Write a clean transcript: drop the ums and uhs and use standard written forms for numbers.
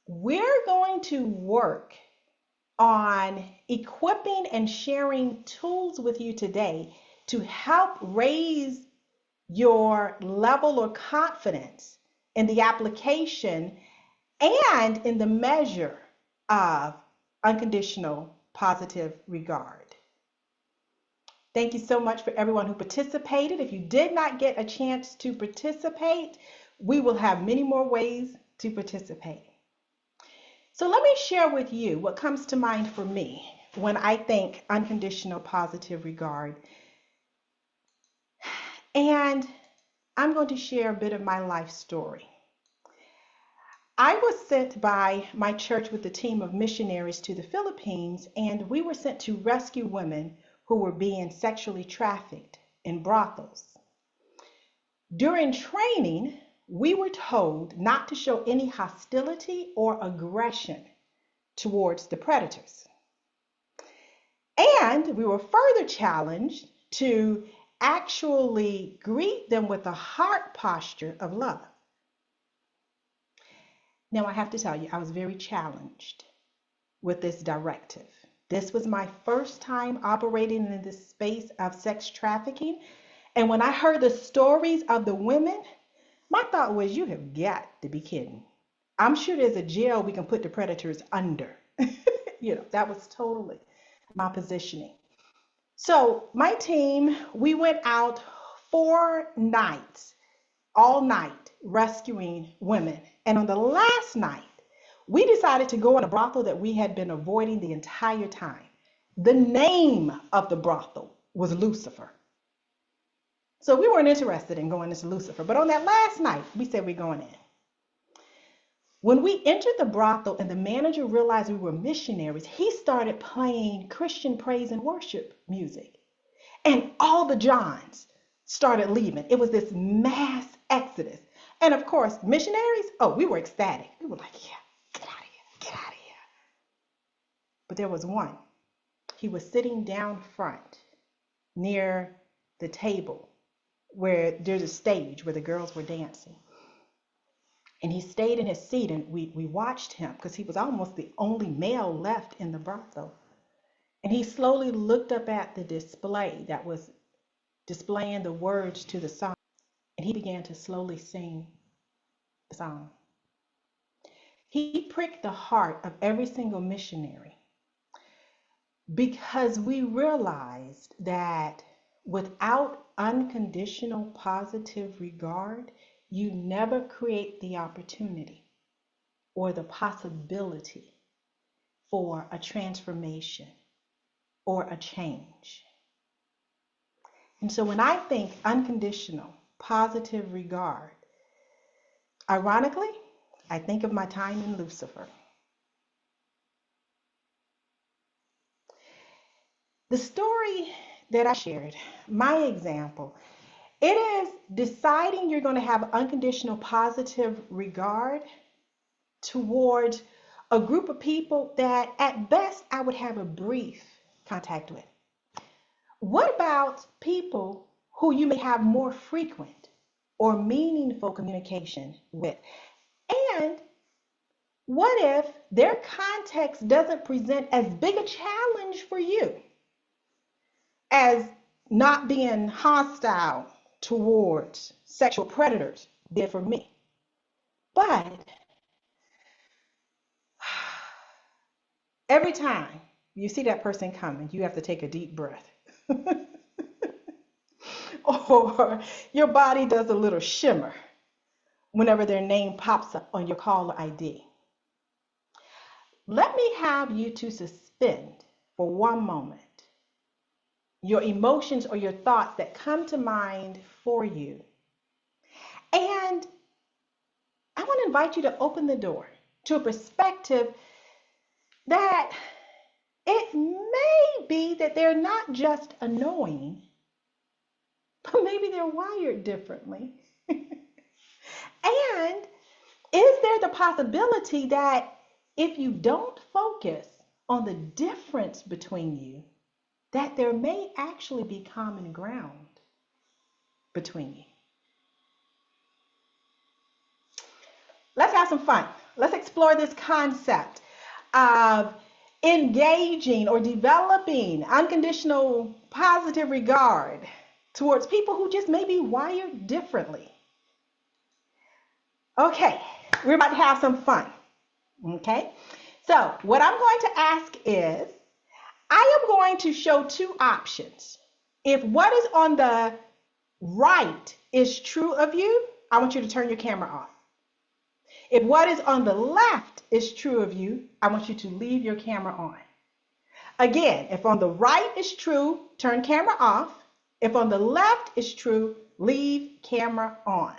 we're going to work on equipping and sharing tools with you today to help raise your level of confidence in the application and in the measure of unconditional positive regard. Thank you so much for everyone who participated. If you did not get a chance to participate, we will have many more ways to participate. So let me share with you what comes to mind for me when I think unconditional positive regard. And I'm going to share a bit of my life story. I was sent by my church with a team of missionaries to the Philippines, and we were sent to rescue women who were being sexually trafficked in brothels. During training, we were told not to show any hostility or aggression towards the predators. And we were further challenged to actually greet them with a heart posture of love. Now, I have to tell you, I was very challenged with this directive. This was my first time operating in this space of sex trafficking. And when I heard the stories of the women, my thought was, you have got to be kidding. I'm sure there's a jail we can put the predators under. That was totally my positioning. So my team, we went out 4 nights, all night, rescuing women. And on the last night, we decided to go in a brothel that we had been avoiding the entire time. The name of the brothel was Lucifer. So we weren't interested in going into Lucifer. But on that last night, we said we're going in. When we entered the brothel and the manager realized we were missionaries, he started playing Christian praise and worship music. And all the Johns started leaving. It was this mass exodus. And of course, missionaries, we were ecstatic. We were like, yeah, get out of here, get out of here. But there was one. He was sitting down front near the table where there's a stage where the girls were dancing. And he stayed in his seat, and we watched him because he was almost the only male left in the brothel. And he slowly looked up at the display that was displaying the words to the song, and he began to slowly sing the song. He pricked the heart of every single missionary because we realized that without unconditional positive regard, you never create the opportunity or the possibility for a transformation or a change. And so when I think unconditional positive regard, ironically, I think of my time in Lucifer. The story that I shared, my example, it is deciding you're going to have unconditional positive regard towards a group of people that at best I would have a brief contact with. What about people who you may have more frequent or meaningful communication with? And what if their context doesn't present as big a challenge for you as not being hostile towards sexual predators did for me? But every time you see that person coming, you have to take a deep breath. Or your body does a little shimmer whenever their name pops up on your caller ID. Let me have you to suspend for one moment your emotions or your thoughts that come to mind for you. And I want to invite you to open the door to a perspective that it may be that they're not just annoying, but maybe they're wired differently. And is there the possibility that if you don't focus on the difference between you, that there may actually be common ground between you? Let's have some fun. Let's explore this concept of engaging or developing unconditional positive regard towards people who just may be wired differently. Okay, we're about to have some fun. Okay, so what I'm going to ask is, I am going to show two options. If what is on the right is true of you, I want you to turn your camera off. If what is on the left is true of you, I want you to leave your camera on. Again, if on the right is true, turn camera off. If on the left is true, leave camera on.